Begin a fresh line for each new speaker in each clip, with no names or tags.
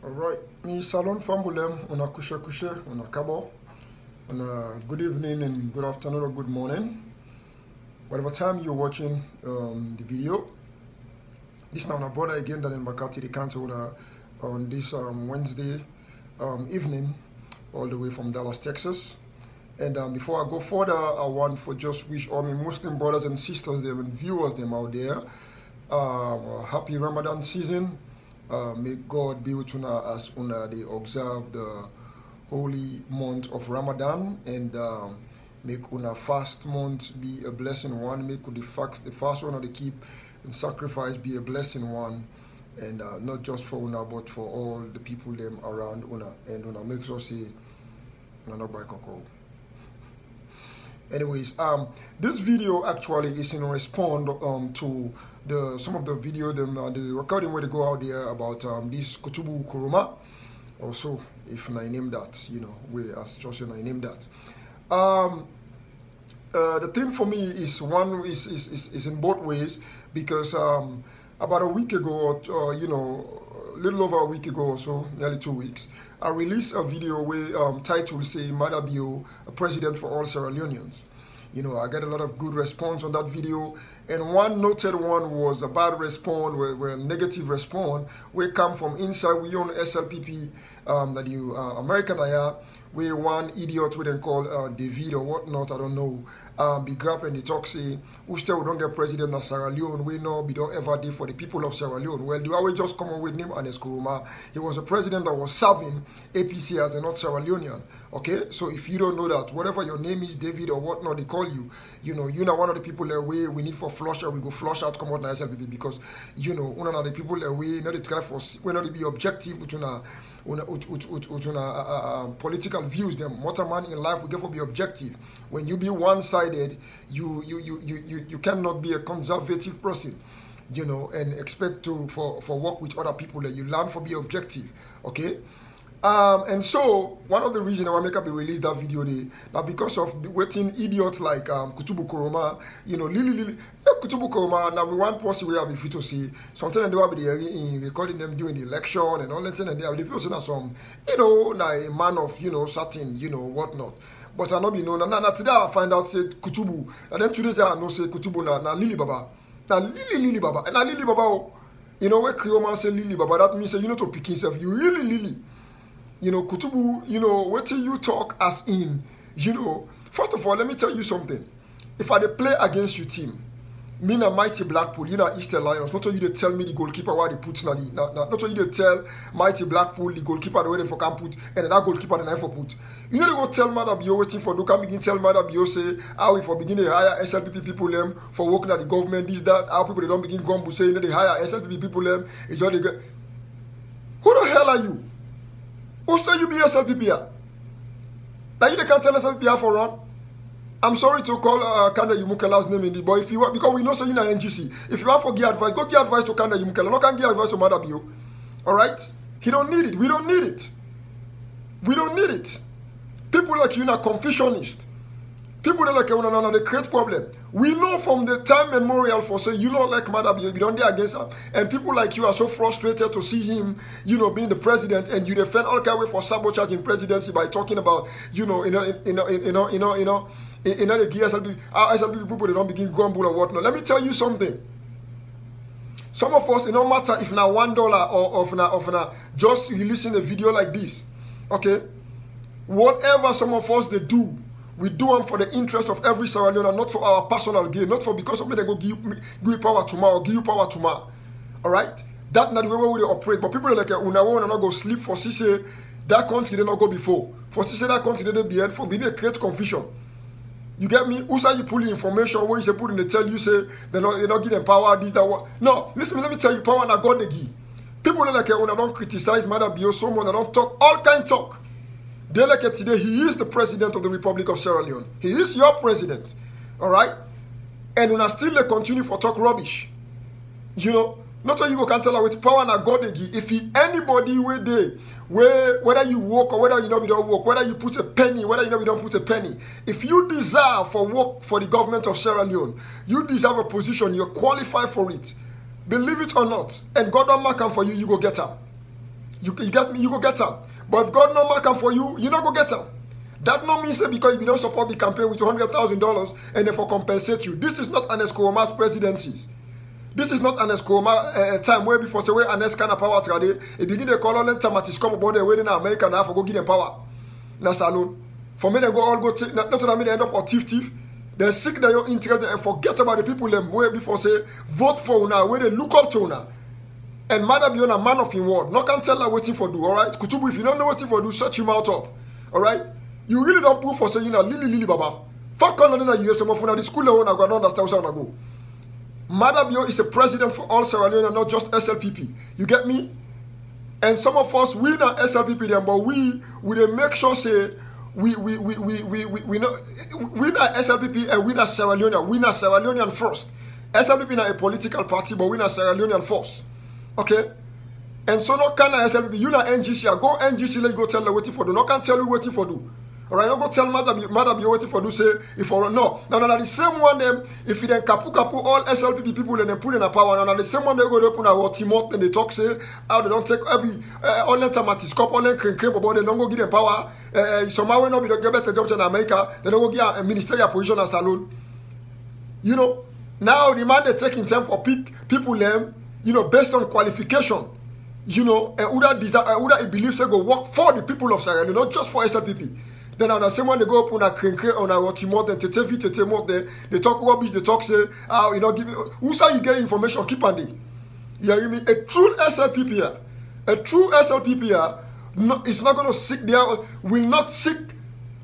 Alright, me salon fambulem, una kushe kushe, una kabo, una good evening and good afternoon or good morning. Whatever time you're watching the video, this now my brother again, Daniel Makati, the council on this Wednesday evening, all the way from Dallas, Texas. And before I go further, I want to just wish all my Muslim brothers and sisters them and viewers them out there happy Ramadan season. May God be with una as una they observe the holy month of Ramadan, and make una fast month be a blessing one. Make the fast one of the keep and sacrifice be a blessing one, and not just for una but for all the people them around una. And una make sure say una not by cocoa. Anyways, this video actually is in response to some of the video, the recording where they go out there about this Kutubu Kuruma. Also, if I name that, you know, we as Joshua I name that. The thing for me is is in both ways, because about a week ago, or you know, a little over a week ago or so, nearly 2 weeks, I released a video where title say Mada Bio, a president for all Sierra Leoneans. You know, I got a lot of good response on that video, and one noted one was a bad response, where a negative response, where come from inside we own SLPP, that you American aya, where one idiot we then call David or whatnot, I don't know, be grab and the talk say, we still we don't get president of Sierra Leone, we know we don't ever do for the people of Sierra Leone. Well, do I just come on with him and his Kuruma? He was a president that was serving APC as a North Sierra Leonean. Okay, so if you don't know that, whatever your name is, David or whatnot, they call you, you know, you're not one of the people that we need for flush out, we go flush out, come out na SLPP, because, you know, one of the people that we not the try for, we not to be objective with political views. Them, what a man in life, we get for be objective. When you be one-sided, you cannot be a conservative person, you know, and expect to for work with other people that you learn for be objective. Okay. And so one of the reasons I make up a release that video day, now because of waiting idiots like Kutubu Kuruma, you know, Lili Kutubu Kuruma. Now we want post we have if you to see sometimes they will be recording them during the election and all that, and they have the person as some, you know, now a man of, you know, certain, you know, whatnot. But I not be known. Now today I find out say Kutubu, and then today I know say Kutubu na Lili Baba, now Lili Baba, and now Lili Baba, you know, where Krioma say Lili Baba, that means say you know to pick himself, you really Lili. You know, Kutubu, you know, wait till you talk as in, you know, first of all, let me tell you something. If I play against your team, me na Mighty Blackpool, you know, Eastern Lions, not only they tell me the goalkeeper why they put not only they tell Mighty Blackpool the goalkeeper the way they for can put, and then that goalkeeper the knife for put. You know, they go tell Mada Bio waiting for, do can begin tell Mada Bio say, how we for begin to hire SLPP people them for working at the government, this, that, how people they don't begin gumbo say, you know, they hire SLPP people them, it's all they get. Who the hell are you? Who say you be SLPP? Now you can't tell SLPP for run. I'm sorry to call Kanda Yumukela's name in the boy. If you want, because we know say you na NGC. If you want for give advice, go give advice to Kanda Yumukela. No can give advice to Mada Bio. Alright? He don't need it. We don't need it. We don't need it. People like you are Confucianist. People that like you they create problem. We know from the time memorial for say you don't like Mada Bio, you don't dare against him. And people like you are so frustrated to see him, you know, being the president, and you defend all kind of way for sabotaging presidency by talking about, you know, the SLPP people they don't begin grumble or whatnot. Let me tell you something. Some of us, it don't matter if now $1 or if now just releasing a video like this. Okay? Whatever some of us they do, we do them for the interest of every Sierra Leonean, not for our personal gain, not for because of me they go give you power tomorrow, give you power tomorrow. Alright? That's not the way we operate. But people are like, una want to not go sleep for say that country they not go before. For say that country they be end for being a create confusion. You get me? Who say you pull information when you say put in the tell you say they not give them power, this, that, what. No, listen, let me tell you, power not God they give. People are like, una don't criticize Mada Bio, someone that don't talk, all kind talk. They like it today, he is the president of the Republic of Sierra Leone. He is your president. Alright? And when I still continue for talk rubbish, you know, not so you go can tell her with power and God if he anybody where they whether you work or whether you know we don't work, whether you put a penny, whether you know we don't put a penny, if you desire for work for the government of Sierra Leone, you deserve a position, you're qualified for it. Believe it or not, and God don't mark them for you, you go get them. You get me? You go get them. But if God no mark them for you, you not go get them. That no means because if you don't support the campaign with $200,000 and therefore compensate you. This is not an Escoma's presidencies. This is not an Escoma time where before say where an Escana power trade. It begin to call on them to come about the way in America now for go give them power. Na salon. For me, they go all go take not that I mean they end up for thief. They seek their interest and forget about the people them where before say vote for una where they look up to una. And Madam you're a man of your word. No can tell her waiting for do, alright? Kutubu, if you don't know what for do, shut your mouth up. Alright? You really don't prove for saying Lily Baba. Fuck on the US from the school level, I don't understand where I go. Madam Yo is a president for all Sierra Leone and not just SLPP. You get me? And some of us we not SLPP them, but we make sure say we not SLPP and we not Sierra Leone. We not Sierra Leonean first. SLPP not a political party, but we not Sierra Leonean first. Okay? And so no can SLPP, you not NGC, go NGC, let go tell them waiting for do. No can tell you waiting for do. Alright, don't go tell madam you're waiting for do say if for no. Now the same one them if you then kapu all SLPP people and then put in a power now the same one they go to open our Timot and they talk say how they don't take every all them tamatiscope, all them cream about they don't go give them power. Somehow when we don't get better jobs in America, they don't go get a ministerial position as alone. You know, now the man they taking time for people them, you know, based on qualification. You know, and Uda believes they go work for the people of Sierra Leone, not just for SLPP. Then on the same one they go up on a crinkle on a Timot and tete more they talk rubbish, they talk say, you know, give who say you get information, keep on it. You hear me? A true SLPP, is not gonna will not seek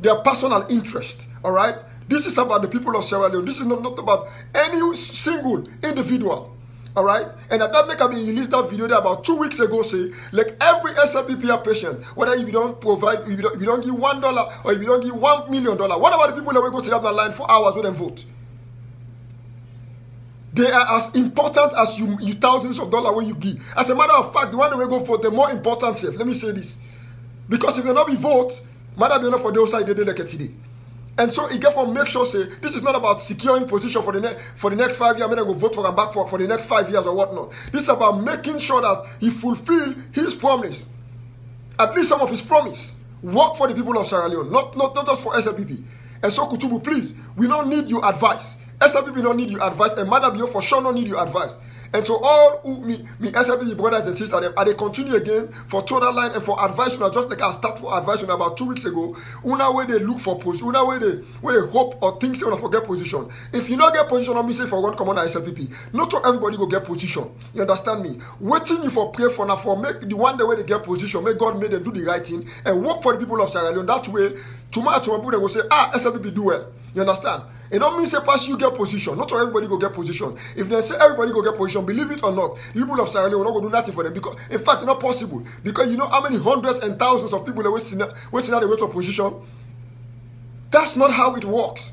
their personal interest. Alright? This is about the people of Sierra Leone. This is not about any single individual. Alright? And at that make I released that video there about 2 weeks ago, say, like every SLPP patient, whether if you don't provide, if you don't give $1 or if you don't give $1 million, what about the people that will go to that line for hours with them vote? They are as important as you thousands of dollars when you give. As a matter of fact, the one that will go for the more important stuff. Let me say this. Because if they not be vote, matter be enough for those side they like it today. And so he get for make sure say this is not about securing position for the next 5 years. I'm gonna go vote for him back for the next 5 years or whatnot. This is about making sure that he fulfill his promise, at least some of his promise. Work for the people of Sierra Leone, not just for SLPP. And so Kutubu, please, we don't need your advice. SLPP don't need your advice, and Madam Yo for sure don't need your advice. And to all me SLPP brothers and sisters, they continue again for total line and for advice. Just like I start for advice about 2 weeks ago. Una way they look for position, una way they hope or think they want to forget position. If you not get position, I'm say for one commander SLPP. Not to everybody go get position. You understand me? Waiting you for pray for now for make the one the way they get position. Make God make them do the right thing and work for the people of Sierra Leone. That way, tomorrow they will say, SLPP do well. You understand? It don't mean say pass you get position. Not everybody go get position. If they say everybody go get position, believe it or not, the people of Sierra Leone will not go do nothing for them because in fact it's not possible. Because you know how many hundreds and thousands of people are waiting out the way to position. That's not how it works.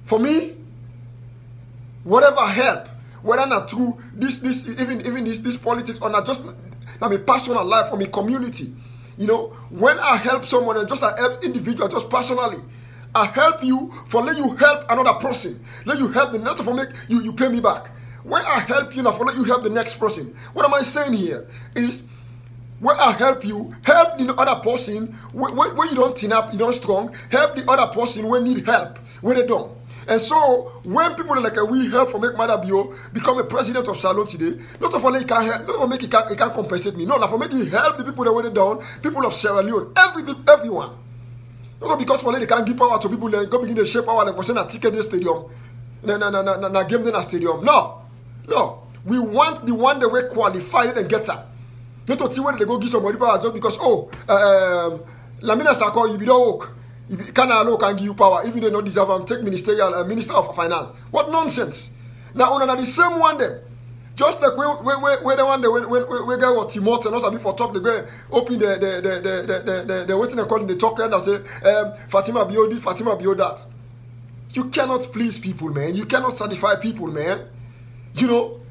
For me, whatever help, whether not through this politics or not just my personal life or my community, you know, when I help someone and just I help individual just personally. I help you for let you help another person. Let you help the next for make you pay me back. When I help you now for let you help the next person. What am I saying here? Is when I help you, help the other person when you don't tin up, you don't strong, help the other person when need help, when they don't. And so when people like we help for make Madam Yo become a president of Salon today, not for make he can help, not for make he can compensate me. No, not for make he help the people that went down, people of Sierra Leone, everyone. Not because for they can't give power to people and go begin to shape power like for saying a ticket in stadium. Na game in a stadium. No. We want the one that we qualified and get her. Not to see whether they go give somebody power just because Lamina Sako, you be don't work. Can give you power, even though they don't deserve them, take ministerial minister of finance. What nonsense. Now on the same one then. Just like we the one we get what Timot and also before talk, they go open the waiting and calling the talk and say Fatima Biodi, Fatima Bio that. You cannot please people, man. You cannot satisfy people, man. You know,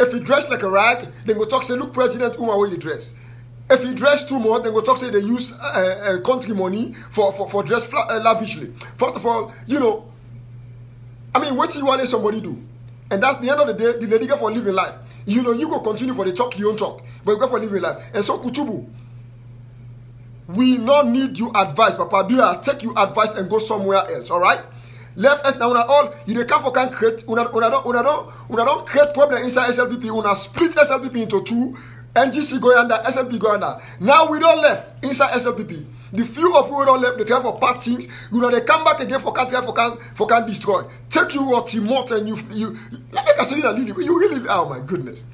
if you dress like a rag, then go talk say, look, President Uma way you dress. If you dress too much, then go talk say they use country money for dress lavishly. First of all, you know, I mean, what do you want somebody do? And that's the end of the day, the lady get for living life. You know, you go continue for the talk, you don't talk. But you go for living life. And so, Kutubu, we not need you advice, Papa. Do I take you advice and go somewhere else, all right? Left us now, all you they come for can create, una don't create problem inside SLPP. Una split SLPP into two. NGC go under, SLP go under. Now we don't left inside SLPP. The few of you don't left, they try for pack things. You know they come back again for can destroy. Take you what Timot and you. Let me say you really. Oh my goodness.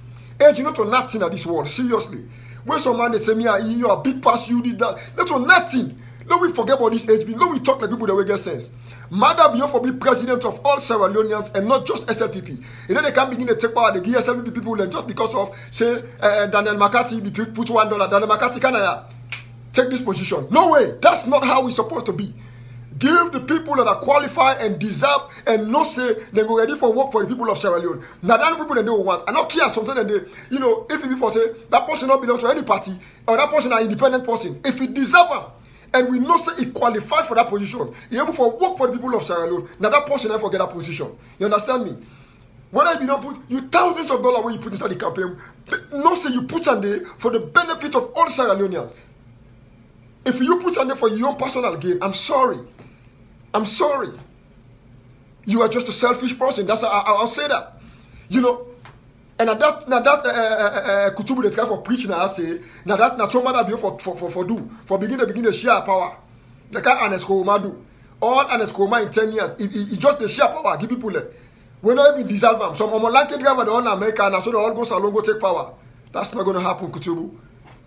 Hey, you know to nothing at this world. Seriously. When some man they say me, you are big pass, you need that. That's for nothing. Don't we forget about this HB. Don't we talk like people that will get sense. Mother beyond for be president of all Sierra Leoneans and not just SLPP. You know they can't begin to take power. They give SLPP people and just because of say Daniel McCarthy put $1. Daniel McCarthy can take this position? No way. That's not how it's supposed to be. Give the people that are qualified and deserve and no say they go ready for work for the people of Sierra Leone. Now that people that they want. I not care something and they, you know, if people say that person not belong to any party or that person an independent person, if he deserve them, and we know say he qualified for that position, he able for work for the people of Sierra Leone. Now that person never get that position. You understand me? Whether you don't put you thousands of dollars when you put inside the campaign, no say you put on there for the benefit of all Sierra Leoneans. If you put on there for your own personal gain, I'm sorry. I'm sorry. You are just a selfish person. That's I'll say that. You know, and that Kutubu the guy for preaching I say now that so matter be for begin to share power. The guy Anesco do all Anesco in 10 years. He just the share power give people we not even deserve them. Some Omolanke driver the all America and so they all go salon go take power. That's not going to happen, Kutubu.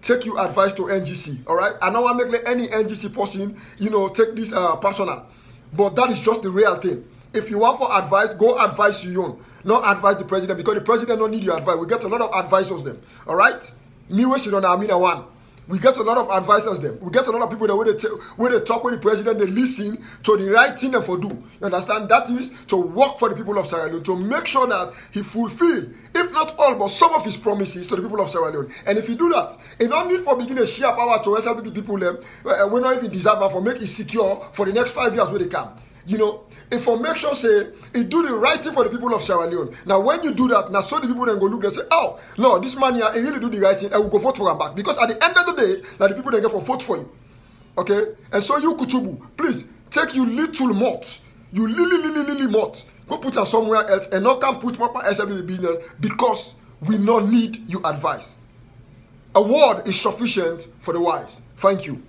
Take your advice to NGC, all right? I don't want to make any NGC person, you know, take this personal. But that is just the real thing. If you want for advice, go advise your own. Not advise the president because the president don't need your advice. We get a lot of advisors them, all right? Me, we should not Amina one. We get a lot of advisors them. We get a lot of people that when they talk with the president, they listen to the right thing and for do. You understand? That is to work for the people of Sierra Leone, to make sure that he fulfill, if not all, but some of his promises to the people of Sierra Leone. And if he do that, he don't need for beginning to share power to SLPP people them, we not even deserve that for make it secure for the next 5 years when they come. You know, if for make sure say he do the right thing for the people of Sierra Leone. Now when you do that, now so the people then go look and say, oh no, this man here he really do the right thing, and will go vote for him back. Because at the end of the day, now the people then get for vote for you. Okay? And so you Kutubu, please take you little mot. You little mot. Go put her somewhere else and not can put Papa SLPP business because we not need your advice. A word is sufficient for the wise. Thank you.